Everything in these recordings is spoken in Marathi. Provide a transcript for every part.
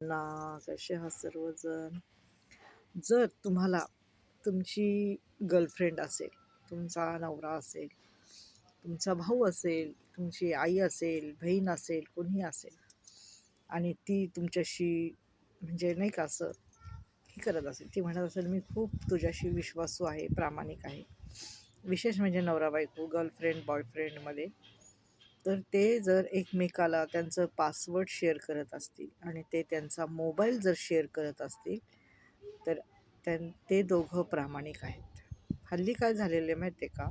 ना कसे आहात सर्वजण. जर तुम्हाला तुमची गर्लफ्रेंड असेल, तुमचा नवरा असेल, तुमचा भाऊ असेल, तुमची आई असेल, बहीण असेल, कोणी असेल आणि ती तुमच्याशी म्हणजे नाही का असं हे करत असेल, ती म्हणत असेल मी खूप तुझ्याशी विश्वासू आहे, प्रामाणिक आहे, विशेष म्हणजे नवरा बायको गर्लफ्रेंड बॉयफ्रेंडमध्ये, तर ते जर एकमेकाला त्यांचं पासवर्ड शेअर करत असतील आणि ते त्यांचा मोबाईल जर शेअर करत असतील तर ते दोघं प्रामाणिक आहेत. हल्ली काय झालेलं आहे माहिती आहे का,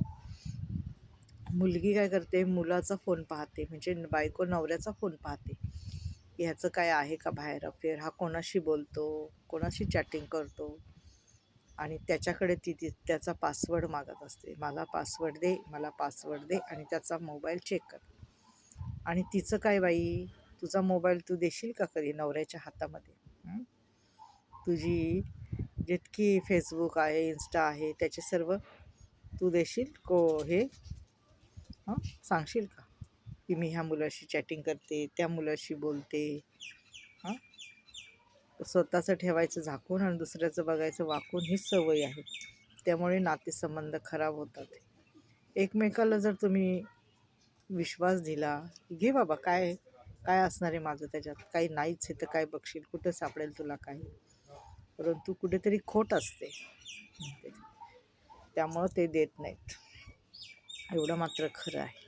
मुलगी काय करते, मुलाचा फोन पाहते, म्हणजे बायको नवऱ्याचा फोन पाहते, ह्याचं काय आहे का बाहेर अफेअर, हा कोणाशी बोलतो, कोणाशी चॅटिंग करतो, आणि त्याच्याकडे त्याचा पासवर्ड मागत असते, मला पासवर्ड दे, मला पासवर्ड दे, आणि त्याचा मोबाईल चेक कर. आणि तिचं काय बाई, तुझा मोबाईल तू देशील का कधी नवऱ्याच्या हातामध्ये? तुझी जितकी फेसबुक आहे, इन्स्टा आहे, त्याचे सर्व तू देशील हे सांगशील का की मी ह्या मुलाशी चॅटिंग करते, त्या मुलाशी बोलते? हां, स्वतःचं ठेवायचं झाकून आणि दुसऱ्याचं बघायचं वाकून, हीच सवय आहे. त्यामुळे नातेसंबंध खराब होतात. एकमेकाला जर तुम्ही विश्वास दिला, घे बाबा, काय काय असणार आहे माझं त्याच्यात, काही नाहीच आहे तर काय बघशील, कुठं सापडेल तुला काही, परंतु कुठेतरी खोट असते, त्यामुळं ते देत नाहीत, एवढं मात्र खरं आहे.